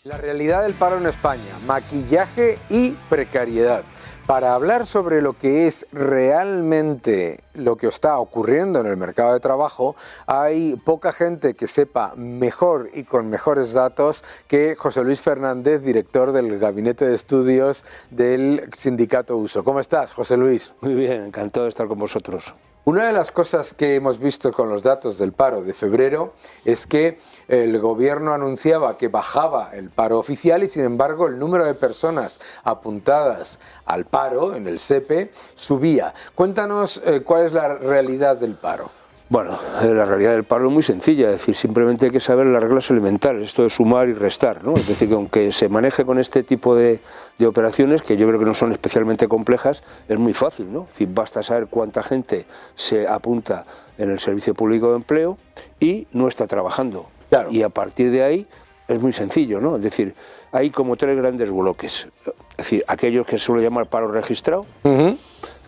La realidad del paro en España, maquillaje y precariedad. Para hablar sobre lo que es realmente lo que está ocurriendo en el mercado de trabajo, hay poca gente que sepa mejor y con mejores datos que José Luis Fernández, director del Gabinete de Estudios del Sindicato USO. ¿Cómo estás, José Luis? Muy bien, encantado de estar con vosotros. Una de las cosas que hemos visto con los datos del paro de febrero es que el gobierno anunciaba que bajaba el paro oficial y sin embargo el número de personas apuntadas al paro en el SEPE subía. Cuéntanos cuál es la realidad del paro. Bueno, la realidad del paro es muy sencilla, es decir, simplemente hay que saber las reglas elementales, esto de sumar y restar, ¿no? Es decir, que aunque se maneje con este tipo de operaciones, que yo creo que no son especialmente complejas, es muy fácil, ¿no? Es decir, basta saber cuánta gente se apunta en el Servicio Público de Empleo y no está trabajando. Claro. Y a partir de ahí es muy sencillo, ¿no? Es decir, hay como tres grandes bloques, es decir, aquellos que se suele llamar paro registrado,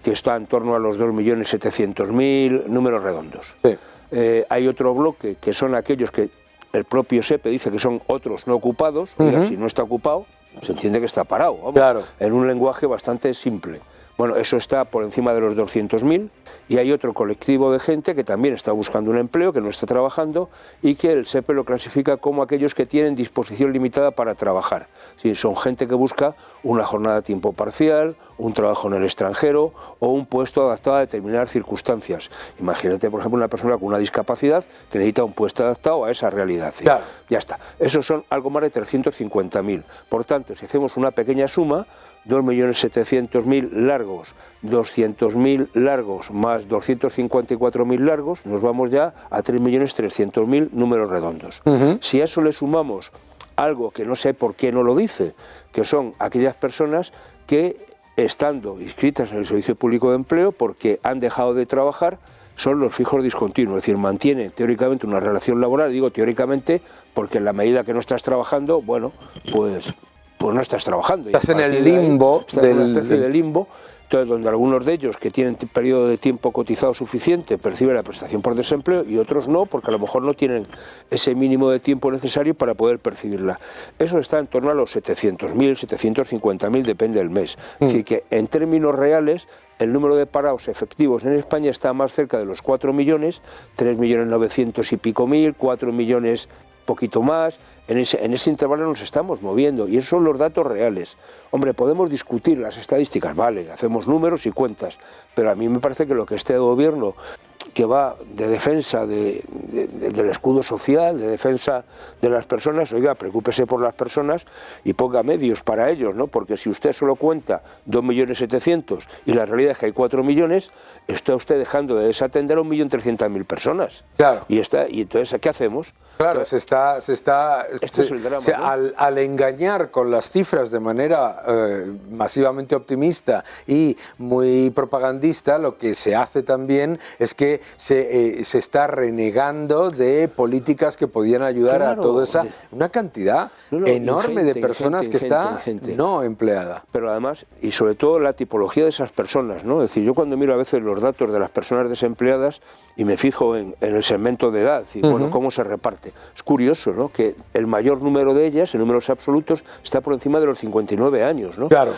que está en torno a los 2.700.000, números redondos. Sí. Hay otro bloque que son aquellos que el propio SEPE dice que son otros no ocupados. Oiga, si no está ocupado, se entiende que está parado, vamos, claro, en un lenguaje bastante simple. Bueno, eso está por encima de los 200.000 y hay otro colectivo de gente que también está buscando un empleo, que no está trabajando y que el SEPE lo clasifica como aquellos que tienen disposición limitada para trabajar. Sí, son gente que busca una jornada a tiempo parcial, un trabajo en el extranjero o un puesto adaptado a determinadas circunstancias. Imagínate, por ejemplo, una persona con una discapacidad que necesita un puesto adaptado a esa realidad. ¿Sí? Claro. Ya está. Esos son algo más de 350.000. Por tanto, si hacemos una pequeña suma, 2.700.000 largos, 200.000 largos más 254.000 largos, nos vamos ya a 3.300.000 números redondos. Si a eso le sumamos algo que no sé por qué no lo dice, que son aquellas personas que, estando inscritas en el Servicio Público de Empleo, porque han dejado de trabajar, son los fijos discontinuos, es decir, mantienen teóricamente una relación laboral, digo teóricamente, porque en la medida que no estás trabajando, bueno, pues no estás trabajando. Estás en el limbo. Estás en una especie de limbo, entonces, donde algunos de ellos que tienen periodo de tiempo cotizado suficiente perciben la prestación por desempleo y otros no, porque a lo mejor no tienen ese mínimo de tiempo necesario para poder percibirla. Eso está en torno a los 700.000, 750.000, depende del mes. Es decir, que en términos reales el número de parados efectivos en España está más cerca de los 4 millones, 3.900.000 y pico mil, 4 millones poquito más, en ese intervalo nos estamos moviendo y esos son los datos reales. Hombre, podemos discutir las estadísticas, vale, hacemos números y cuentas, pero a mí me parece que lo que este gobierno, que va de defensa del escudo social, de defensa de las personas, oiga, preocúpese por las personas y ponga medios para ellos, ¿no? Porque si usted solo cuenta 2.700.000 y la realidad es que hay 4 millones, está usted dejando de desatender a 1.300.000 personas. Claro. Y entonces, ¿qué hacemos? Claro, este es el drama, ¿no? Al engañar con las cifras de manera masivamente optimista y muy propagandista, lo que se hace también es que se está renegando de políticas que podían ayudar a toda esa una cantidad enorme de personas que está no empleada. Pero además, y sobre todo la tipología de esas personas, ¿no? Es decir, yo cuando miro a veces los datos de las personas desempleadas y me fijo en el segmento de edad, y bueno, cómo se reparte. Es curioso, ¿no? Que el mayor número de ellas, en números absolutos, está por encima de los 59 años, ¿no? Claro.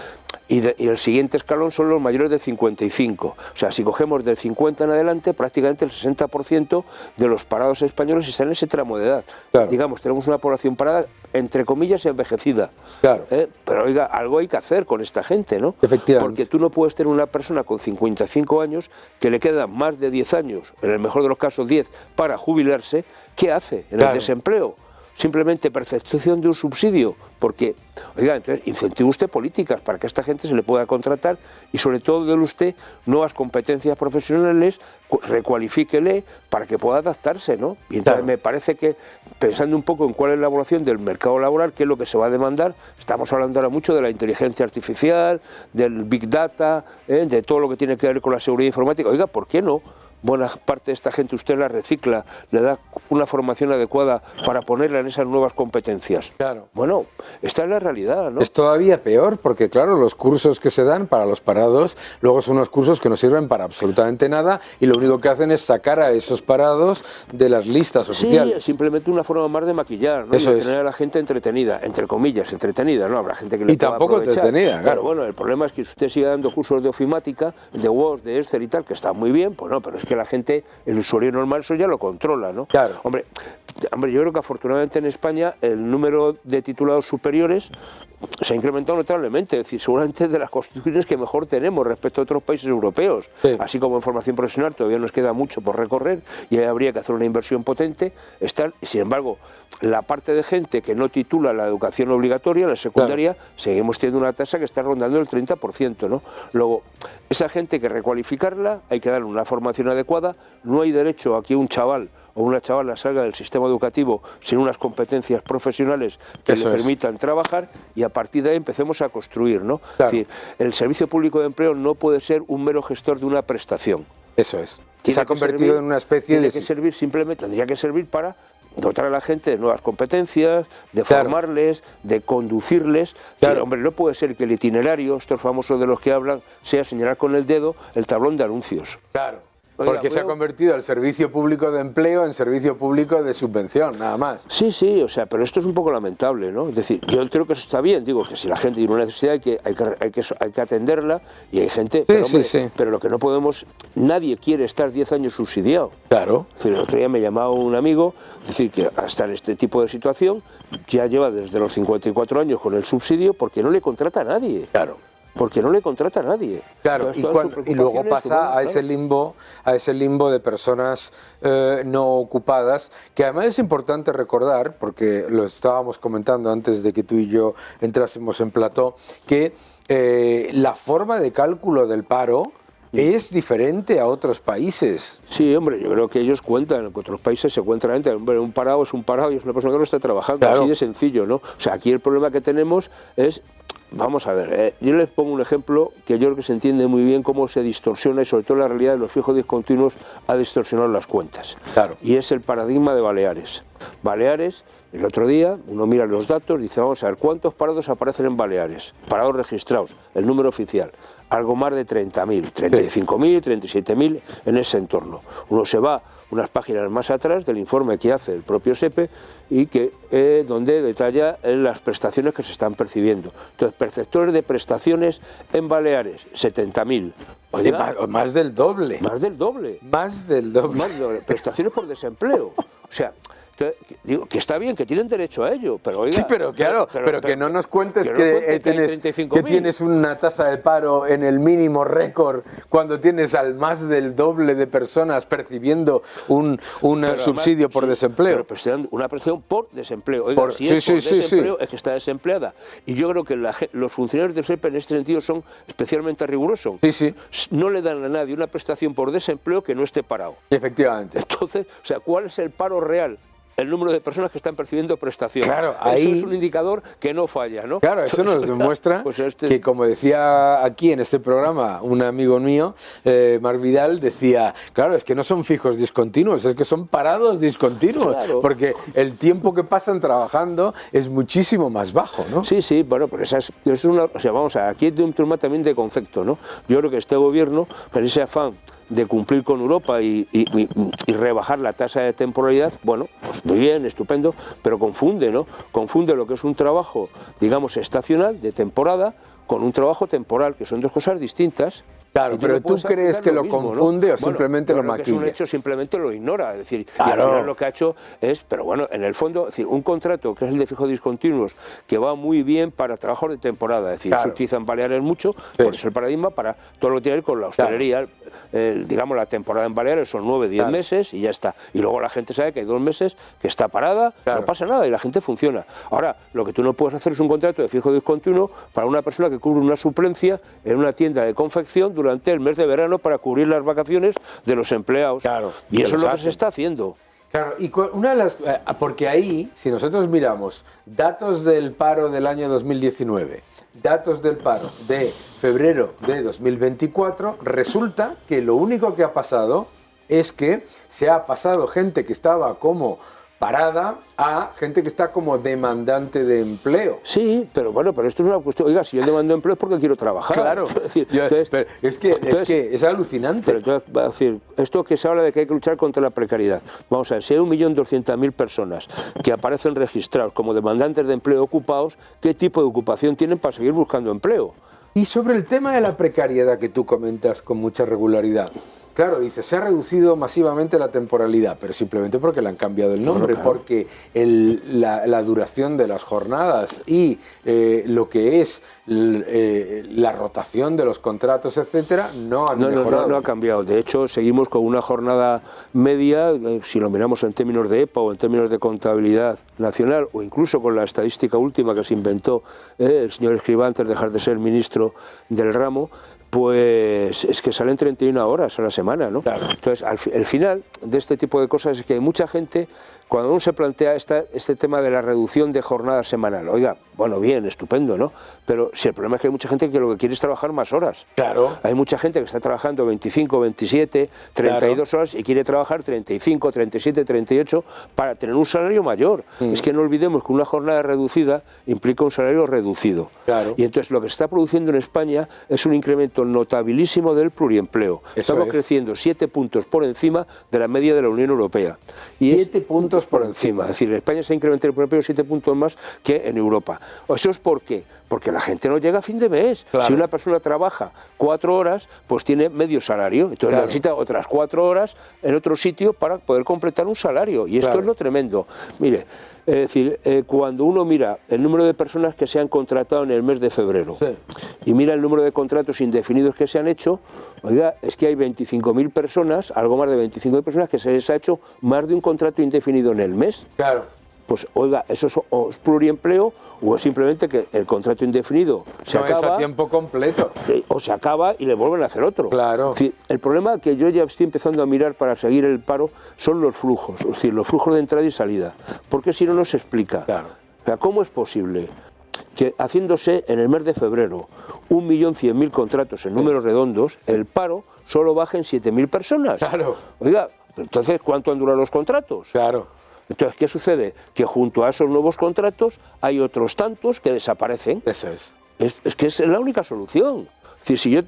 Y el siguiente escalón son los mayores de 55. O sea, si cogemos del 50 en adelante, prácticamente el 60% de los parados españoles están en ese tramo de edad. Claro. Digamos, tenemos una población parada, entre comillas, envejecida. Claro. Pero oiga, algo hay que hacer con esta gente, ¿no? Efectivamente. Porque tú no puedes tener una persona con 55 años que le quedan más de 10 años, en el mejor de los casos 10, para jubilarse. ¿Qué hace en el desempleo? Simplemente percepción de un subsidio, porque, oiga, entonces incentive usted políticas para que a esta gente se le pueda contratar y sobre todo déle usted nuevas competencias profesionales, recualifíquele para que pueda adaptarse, ¿no? Y entonces me parece que, pensando un poco en cuál es la evaluación del mercado laboral, qué es lo que se va a demandar, estamos hablando ahora mucho de la inteligencia artificial, del Big Data, de todo lo que tiene que ver con la seguridad informática, oiga, ¿por qué no? buena parte de esta gente usted la recicla, le da una formación adecuada para ponerla en esas nuevas competencias. Claro. Bueno, esta es la realidad, ¿no? Es todavía peor porque, claro, los cursos que se dan para los parados luego son unos cursos que no sirven para absolutamente nada y lo único que hacen es sacar a esos parados de las listas oficiales. Sí, simplemente una forma más de maquillar, ¿no? Eso y de tener a la gente entretenida, entre comillas, entretenida, ¿no? Habrá gente que le Y tampoco entretenida, claro. Pero bueno, el problema es que si usted sigue dando cursos de ofimática, de Word, de Excel y tal, que está muy bien, pues no, pero es que la gente, el usuario normal, eso ya lo controla, ¿no? Claro. Hombre, yo creo que afortunadamente en España el número de titulados superiores se ha incrementado notablemente, es decir, seguramente de las constituciones que mejor tenemos respecto a otros países europeos, sí. Así como en formación profesional todavía nos queda mucho por recorrer y ahí habría que hacer una inversión potente, sin embargo, la parte de gente que no titula la educación obligatoria, la secundaria, claro, seguimos teniendo una tasa que está rondando el 30%, ¿no? Luego, esa gente hay que recualificarla, hay que darle una formación adecuada, no hay derecho a que un chaval o una chavala salga del sistema educativo sin unas competencias profesionales que le permitan trabajar y a partir de ahí empecemos a construir, ¿no? Claro. Es decir, el Servicio Público de Empleo no puede ser un mero gestor de una prestación. Eso es. Se ha convertido en una especie de... Tendría que servir para dotar a la gente de nuevas competencias, de formarles, de conducirles. Claro. Sí, hombre, no puede ser que el itinerario, estos famosos de los que hablan, sea señalar con el dedo el tablón de anuncios. Claro. Porque se ha convertido el servicio público de empleo en servicio público de subvención, nada más. Sí, o sea, pero esto es un poco lamentable, ¿no? Es decir, yo creo que eso está bien, digo que si la gente tiene una necesidad hay que atenderla y hay gente, pero, hombre, pero lo que no podemos, nadie quiere estar 10 años subsidiado. Claro. Es decir, el otro día me llamaba un amigo, es decir, que hasta en este tipo de situación ya lleva desde los 54 años con el subsidio porque no le contrata a nadie. Claro. Porque no le contrata a nadie. Claro, y luego pasa a ese limbo de personas no ocupadas, que además es importante recordar, porque lo estábamos comentando antes de que tú y yo entrásemos en plató, que la forma de cálculo del paro es diferente a otros países. Sí, hombre, yo creo que ellos cuentan, que otros países se cuentan, hombre, un parado es un parado y es una persona que no está trabajando, claro, así de sencillo, ¿no? O sea, aquí el problema que tenemos es... Vamos a ver, yo les pongo un ejemplo que yo creo que se entiende muy bien cómo se distorsiona y sobre todo la realidad de los fijos discontinuos ha distorsionado las cuentas. Claro. Y es el paradigma de Baleares. Baleares, el otro día, uno mira los datos, dice, vamos a ver, ¿cuántos parados aparecen en Baleares? Parados registrados, el número oficial. Algo más de 30.000, 35.000, 37.000 en ese entorno. Uno se va unas páginas más atrás del informe que hace el propio SEPE y que donde detalla las prestaciones que se están percibiendo. Entonces, perceptores de prestaciones en Baleares, 70.000. Oye, más del doble. Más del doble. Más del doble. Más del doble. Prestaciones por desempleo. O sea... Digo, que está bien, que tienen derecho a ello, pero oiga... Sí, pero claro, pero que no nos cuentes que tienes una tasa de paro en el mínimo récord cuando tienes al más del doble de personas percibiendo un subsidio por desempleo. Pero una prestación por desempleo. Oiga, si es por desempleo, es que está desempleada. Y yo creo que los funcionarios del SEPE en este sentido son especialmente rigurosos. Sí. No le dan a nadie una prestación por desempleo que no esté parado. Efectivamente. Entonces, o sea, ¿cuál es el paro real? El número de personas que están percibiendo prestación. Claro, ahí... Eso es un indicador que no falla, ¿no? Claro, eso nos demuestra que, como decía aquí en este programa un amigo mío, Marc Vidal, decía, claro, es que no son fijos discontinuos, es que son parados discontinuos, claro, porque el tiempo que pasan trabajando es muchísimo más bajo, ¿no? Sí, bueno, pero eso es una... O sea, vamos a ver, aquí hay un tema también de concepto, ¿no? Yo creo que este gobierno, con ese afán de cumplir con Europa y rebajar la tasa de temporalidad, bueno, pues muy bien, estupendo, pero confunde, ¿no? Confunde lo que es un trabajo, digamos, estacional, de temporada, con un trabajo temporal, que son dos cosas distintas. Claro, pero ¿tú crees que lo confunde, ¿no? O simplemente lo maquilla? Que es un hecho, simplemente lo ignora, es decir, claro, y al final lo que ha hecho es, pero bueno, en el fondo, es decir, un contrato que es el de fijos discontinuos, que va muy bien para trabajos de temporada, es decir, se utiliza en Baleares mucho, por eso el paradigma para todo lo que tiene que ver con la hostelería, digamos, la temporada en Baleares son 9, 10 meses y ya está, y luego la gente sabe que hay 2 meses que está parada, no pasa nada y la gente funciona. Ahora, lo que tú no puedes hacer es un contrato de fijo discontinuo para una persona que cubre una suplencia en una tienda de confección durante el mes de verano para cubrir las vacaciones de los empleados. Claro, y eso es lo que se está haciendo. Claro, y una de las, porque ahí, si nosotros miramos datos del paro del año 2019, datos del paro de febrero de 2024, resulta que lo único que ha pasado es que se ha pasado gente que estaba como parada a gente que está como demandante de empleo. Sí, pero bueno, pero esto es una cuestión. Oiga, si yo demando empleo es porque quiero trabajar. Claro, es que es alucinante. Pero entonces, va a decir, esto que se habla de que hay que luchar contra la precariedad. Vamos a ver, si hay 1.200.000 personas que aparecen registrados como demandantes de empleo ocupados, ¿qué tipo de ocupación tienen para seguir buscando empleo? Y sobre el tema de la precariedad que tú comentas con mucha regularidad. Claro, dice, se ha reducido masivamente la temporalidad, pero simplemente porque le han cambiado el nombre, bueno, claro, porque la duración de las jornadas y lo que es la rotación de los contratos, etcétera, no han mejorado. No ha cambiado. De hecho, seguimos con una jornada media, si lo miramos en términos de EPA o en términos de contabilidad nacional, o incluso con la estadística última que se inventó el señor Escrivá antes de dejar de ser ministro del ramo, pues es que salen 31 horas a la semana, ¿no? Claro. Entonces, el final de este tipo de cosas es que hay mucha gente, cuando uno se plantea este tema de la reducción de jornada semanal, oiga, bueno, bien, estupendo, ¿no? Pero si el problema es que hay mucha gente que lo que quiere es trabajar más horas. Claro. Hay mucha gente que está trabajando 25, 27, 32 claro, horas y quiere trabajar 35, 37, 38 para tener un salario mayor. Es que no olvidemos que una jornada reducida implica un salario reducido. Claro. Y entonces lo que se está produciendo en España es un incremento notabilísimo del pluriempleo. Estamos creciendo 7 puntos por encima de la media de la Unión Europea. Y 7 puntos por encima. Es decir, en España se ha incrementado el pluriempleo 7 puntos más que en Europa. ¿Eso es por qué? Porque la gente no llega a fin de mes. Claro. Si una persona trabaja 4 horas, pues tiene medio salario. Entonces claro, necesita otras 4 horas en otro sitio para poder completar un salario. Y esto claro, es lo tremendo. Mire, es decir, cuando uno mira el número de personas que se han contratado en el mes de febrero sí, y mira el número de contratos indefinidos que se han hecho, oiga, es que hay 25.000 personas, algo más de 25.000 personas que se les ha hecho más de un contrato indefinido en el mes. Claro. Pues oiga, ¿eso es pluriempleo o es simplemente que el contrato indefinido se acaba? Es a tiempo completo. O se acaba y le vuelven a hacer otro. Claro. Es decir, el problema que yo ya estoy empezando a mirar para seguir el paro son los flujos, es decir, los flujos de entrada y salida. Porque si no, no se explica. Claro. O sea, ¿cómo es posible que haciéndose en el mes de febrero 1.100.000 contratos en números redondos, sí, el paro solo baje en 7.000 personas? Claro. Oiga, entonces, ¿cuánto han durado los contratos? Claro. Entonces, ¿qué sucede? Que junto a esos nuevos contratos hay otros tantos que desaparecen. Eso es. Es que es la única solución. Es decir,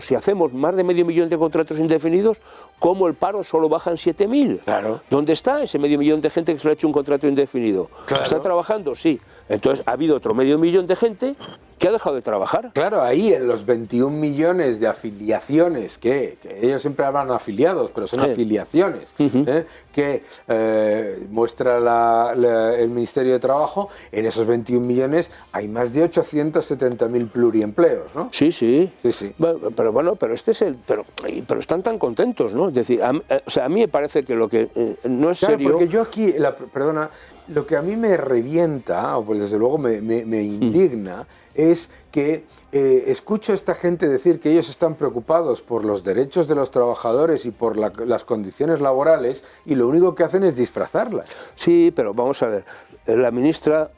si hacemos más de 500.000 de contratos indefinidos, ¿cómo el paro solo baja en 7.000? Claro. ¿Dónde está ese 500.000 de gente que se le ha hecho un contrato indefinido? Claro. ¿Está trabajando? Sí. Entonces, ha habido otro 500.000 de gente que ha dejado de trabajar. Claro, ahí en los 21 millones de afiliaciones, que ellos siempre hablan afiliados, pero son sí, afiliaciones, que muestra el Ministerio de Trabajo, en esos 21 millones hay más de 870.000 pluriempleos, ¿no? Sí, sí. Sí, sí. Pero bueno, pero este es pero están tan contentos, ¿no? Es decir, a mí me parece que lo que no es claro, serio... porque yo aquí, perdona, lo que a mí me revienta, o pues desde luego me indigna, es que escucho a esta gente decir que ellos están preocupados por los derechos de los trabajadores y por las condiciones laborales, y lo único que hacen es disfrazarlas. Sí, pero vamos a ver, la ministra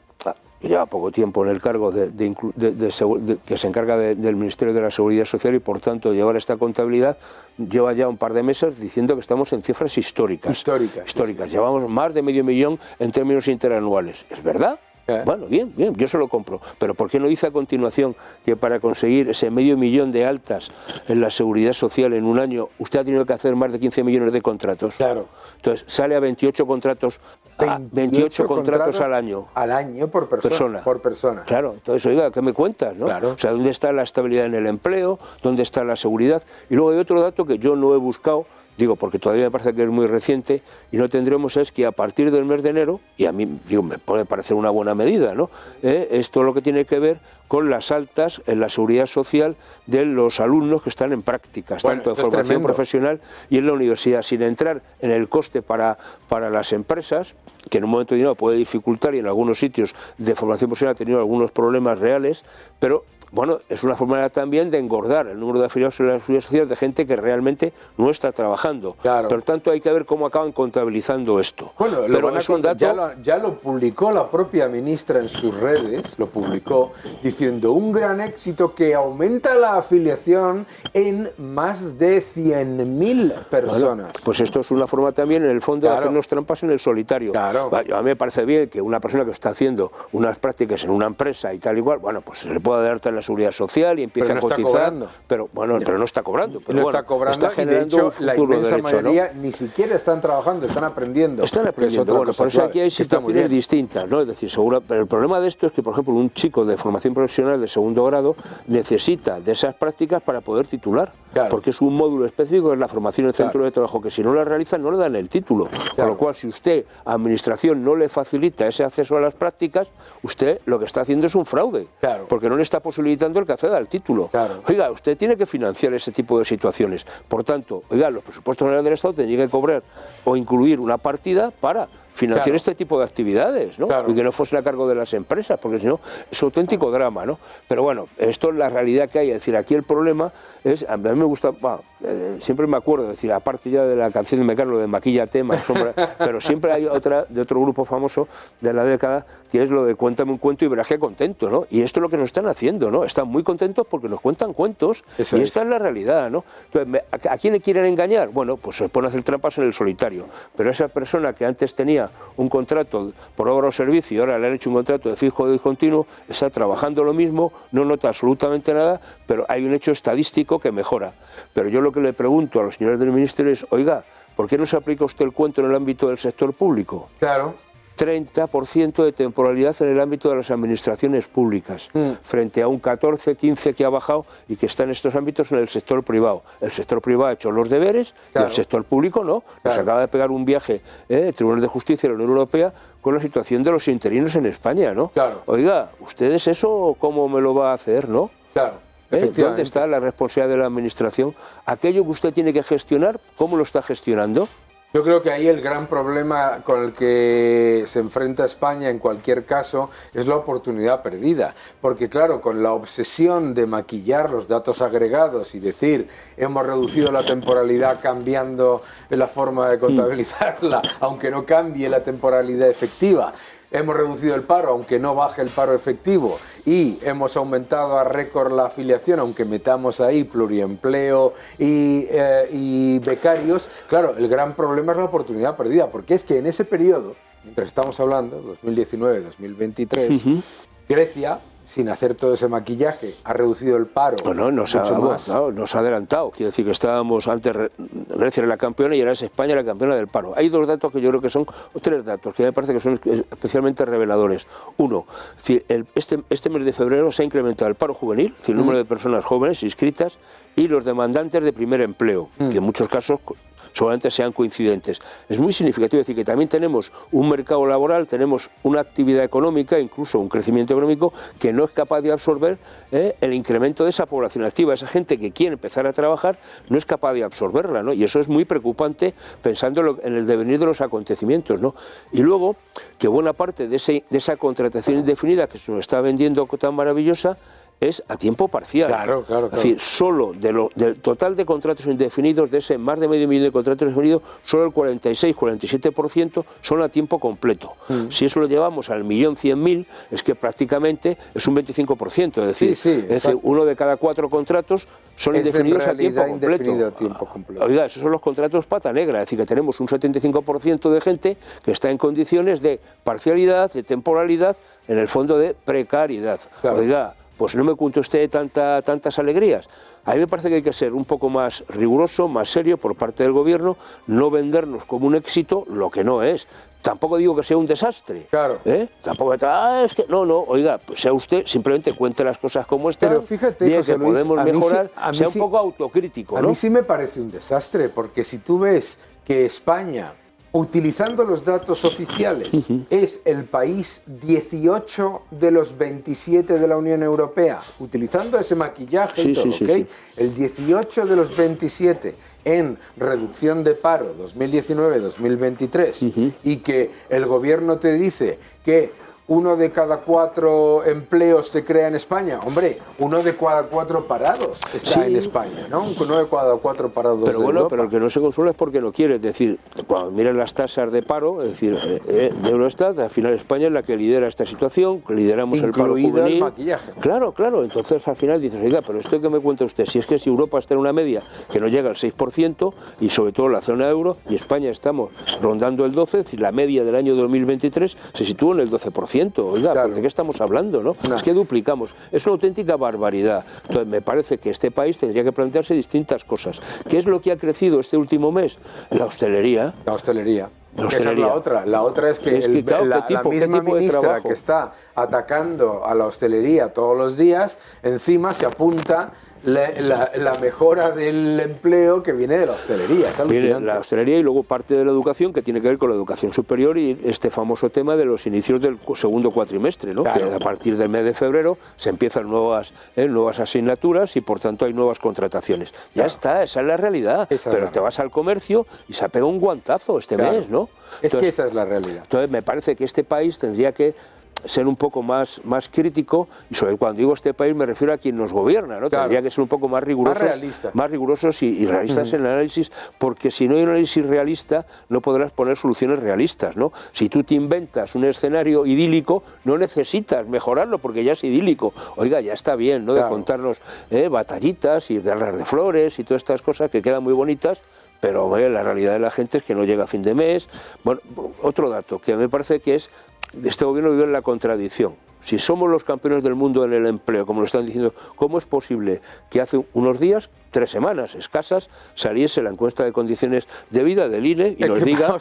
lleva poco tiempo en el cargo que se encarga del Ministerio de la Seguridad Social y por tanto llevar esta contabilidad, lleva ya un par de meses diciendo que estamos en cifras históricas. Históricas. Sí. Llevamos más de 500.000 en términos interanuales. ¿Es verdad? Bueno, bien, yo se lo compro. Pero ¿por qué no dice a continuación que para conseguir ese 500.000 de altas en la seguridad social en un año, usted ha tenido que hacer más de 15 millones de contratos? Claro. Entonces sale a 28 contratos. 28 contratos al año. Al año por persona. Por persona. Claro, entonces, oiga, ¿qué me cuentas? ¿No? Claro. O sea, ¿dónde está la estabilidad en el empleo? ¿Dónde está la seguridad? Y luego hay otro dato que yo no he buscado, digo, porque todavía me parece que es muy reciente, y no tendremos es que a partir del mes de enero, y a mí me puede parecer una buena medida, ¿no? Esto es lo que tiene que ver con las altas en la seguridad social de los alumnos que están en prácticas, bueno, tanto de formación profesional y en la universidad, sin entrar en el coste para las empresas, que en un momento determinado puede dificultar y en algunos sitios de formación profesional ha tenido algunos problemas reales, pero bueno, es una forma también de engordar el número de afiliados en la seguridad social de gente que realmente no está trabajando. Claro. Por tanto, hay que ver cómo acaban contabilizando esto. Bueno, pero es un dato... ya lo publicó la propia ministra en sus redes, lo publicó diciendo un gran éxito que aumenta la afiliación en más de 100.000 personas. Bueno, pues esto es una forma también, en el fondo, de hacernos trampas en el solitario. Claro. A mí me parece bien que una persona que está haciendo unas prácticas en una empresa y tal igual, bueno, pues se le pueda dar la seguridad social y empieza a cotizar, pero bueno, pero no está cobrando. Pero no bueno, está cobrando, está generando y de hecho la inmensa derecho, mayoría ¿no? ni siquiera están trabajando, están aprendiendo. Están aprendiendo, bueno, por eso aquí hay situaciones distintas, ¿no? Es decir, seguro, pero el problema de esto es que, por ejemplo, un chico de formación profesional de segundo grado necesita de esas prácticas para poder titular, claro, porque es un módulo específico, es la formación en el centro de trabajo, que si no la realiza no le dan el título. Claro. Con lo cual, si usted, administración, no le facilita ese acceso a las prácticas, usted lo que está haciendo es un fraude, claro, porque no le está posibilitando el que acceda al título. Claro. Oiga, usted tiene que financiar ese tipo de situaciones. Por tanto, oiga, los presupuestos generales del Estado tendrían que cobrar o incluir una partida para financiar este tipo de actividades, ¿no? Y que no fuese a cargo de las empresas, porque si no es auténtico drama, ¿no? Pero bueno, esto es la realidad que hay. Es decir, aquí el problema es, a mí me gusta, siempre me acuerdo, es decir, aparte ya de la canción de Mecano, de Maquíllate, Sombra, pero siempre hay otra de otro grupo famoso de la década, que es lo de Cuéntame un cuento y verás qué contento, ¿no? Y esto es lo que nos están haciendo, ¿no? Están muy contentos porque nos cuentan cuentos, y esta es la realidad, ¿no? Entonces, ¿a quién le quieren engañar? Bueno, pues se ponen a hacer trampas en el solitario, pero esa persona que antes tenía un contrato por obra o servicio y ahora le han hecho un contrato de fijo o discontinuo, está trabajando lo mismo, no nota absolutamente nada, pero hay un hecho estadístico que mejora. Pero yo lo que le pregunto a los señores del Ministerio es, oiga, ¿por qué no se aplica usted el cuento en el ámbito del sector público? Claro. 30% de temporalidad en el ámbito de las administraciones públicas, frente a un 14-15% que ha bajado y que está en estos ámbitos en el sector privado. El sector privado ha hecho los deberes y el sector público no. Nos acaba de pegar un viaje el Tribunal de Justicia de la Unión Europea con la situación de los interinos en España, ¿no? Claro. Oiga, ¿ustedes eso cómo me lo va a hacer, no? Claro. ¿Dónde está la responsabilidad de la Administración? Aquello que usted tiene que gestionar, ¿cómo lo está gestionando? Yo creo que ahí el gran problema con el que se enfrenta España en cualquier caso es la oportunidad perdida, porque claro, con la obsesión de maquillar los datos agregados y decir hemos reducido la temporalidad cambiando la forma de contabilizarla, aunque no cambie la temporalidad efectiva, hemos reducido el paro, aunque no baje el paro efectivo, y hemos aumentado a récord la afiliación, aunque metamos ahí pluriempleo y becarios. Claro, el gran problema es la oportunidad perdida, porque es que en ese periodo, mientras estamos hablando, 2019-2023, Grecia, sin hacer todo ese maquillaje, ha reducido el paro. Bueno, nos ha adelantado. Quiere decir que estábamos antes, Grecia era la campeona y ahora es España la campeona del paro. Hay dos datos que yo creo que son, o tres datos, que me parece que son especialmente reveladores. Uno, este mes de febrero se ha incrementado el paro juvenil, es decir, el número de personas jóvenes inscritas y los demandantes de primer empleo, que en muchos casos seguramente sean coincidentes. Es muy significativo decir que también tenemos un mercado laboral, tenemos una actividad económica, incluso un crecimiento económico que no es capaz de absorber el incremento de esa población activa. Esa gente que quiere empezar a trabajar no es capaz de absorberla, ¿no? Y eso es muy preocupante pensando en el devenir de los acontecimientos, ¿no? Y luego, que buena parte de esa contratación indefinida que se nos está vendiendo tan maravillosa es a tiempo parcial. Claro. Es decir, solo del total de contratos indefinidos, de ese más de medio millón de contratos indefinidos, solo el 46-47% son a tiempo completo. Si eso lo llevamos al 1.100.000, es que prácticamente es un 25%. Es decir, uno de cada 4 contratos son indefinidos a tiempo completo. Oiga, esos son los contratos pata negra. Es decir, que tenemos un 75% de gente que está en condiciones de parcialidad, de temporalidad, en el fondo de precariedad. Claro. Oiga, pues no me cuente usted tantas alegrías. A mí me parece que hay que ser un poco más riguroso, más serio por parte del gobierno, no vendernos como un éxito lo que no es. Tampoco digo que sea un desastre. Claro. Tampoco es que no, oiga, pues sea usted, simplemente cuente las cosas como están. Pero fíjate, diga José que Luis, podemos mejorar, sea un poco autocrítico, ¿no? A mí sí me parece un desastre, porque si tú ves que España, utilizando los datos oficiales, es el país 18 de los 27 de la Unión Europea, utilizando ese maquillaje y todo, el 18 de los 27 en reducción de paro 2019-2023, y que el gobierno te dice que 1 de cada 4 empleos se crea en España. Hombre, 1 de cada 4 parados está en España, ¿no? 1 de cada 4 parados pero de bueno, Europa. pero el que no se consuela es porque no quiere. Es decir, cuando miran las tasas de paro, es decir, de Eurostat, al final España es la que lidera esta situación, lideramos el paro juvenil. El maquillaje. Claro, claro. Entonces al final dices, oiga, pero esto que me cuenta usted, si es que si Europa está en una media que no llega al 6% y sobre todo la zona euro, y España estamos rondando el 12%, es decir, la media del año 2023 se sitúa en el 12%. Oiga, claro. ¿de qué estamos hablando, no? Es que duplicamos. Es una auténtica barbaridad. Entonces me parece que este país tendría que plantearse distintas cosas. ¿Qué es lo que ha crecido este último mes? La hostelería. La hostelería. Esa es la otra. La otra es que, claro, la misma ministra que está atacando a la hostelería todos los días, encima se apunta la mejora del empleo que viene de la hostelería. Es alucinante. Viene la hostelería y luego parte de la educación que tiene que ver con la educación superior y este famoso tema de los inicios del segundo cuatrimestre, ¿no? Claro. Que a partir del mes de febrero se empiezan nuevas asignaturas y por tanto hay nuevas contrataciones. Ya está, esa es la realidad. Pero te vas al comercio y se ha pegado un guantazo este mes, ¿no? Entonces, que esa es la realidad. Entonces me parece que este país tendría que ser un poco más crítico, y sobre cuando digo este país me refiero a quien nos gobierna, ¿no? Claro. Tendría que ser un poco más rigurosos y realistas en el análisis, porque si no hay un análisis realista no podrás poner soluciones realistas, ¿no? Si tú te inventas un escenario idílico, no necesitas mejorarlo porque ya es idílico. Oiga, ya está bien, ¿no? Claro. De contarnos batallitas y guerras de flores y todas estas cosas que quedan muy bonitas, pero la realidad de la gente es que no llega a fin de mes. Bueno, otro dato que me parece que es, este gobierno vive en la contradicción. Si somos los campeones del mundo en el empleo, como lo están diciendo, ¿cómo es posible que hace unos días, 3 semanas escasas, saliese la encuesta de condiciones de vida del INE y nos diga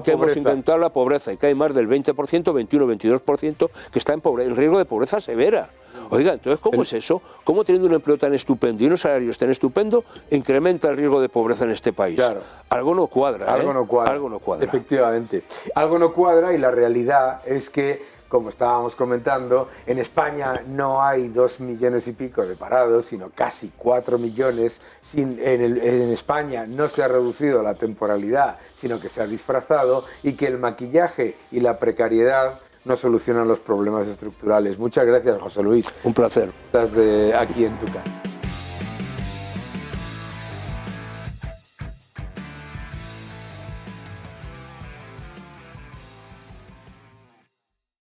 que hemos incrementado la pobreza y que hay más del 20%, 21, 22% que está en riesgo de pobreza severa? Oiga, entonces, ¿cómo es eso? ¿Cómo teniendo un empleo tan estupendo y unos salarios tan estupendos incrementa el riesgo de pobreza en este país? Claro. Algo no cuadra, algo no cuadra. Algo no cuadra. Efectivamente. Algo no cuadra y la realidad es que, como estábamos comentando, en España no hay 2 millones y pico de parados, sino casi 4 millones. En España no se ha reducido la temporalidad, sino que se ha disfrazado, y que el maquillaje y la precariedad no solucionan los problemas estructurales. Muchas gracias, José Luis. Un placer. Estás aquí en tu casa.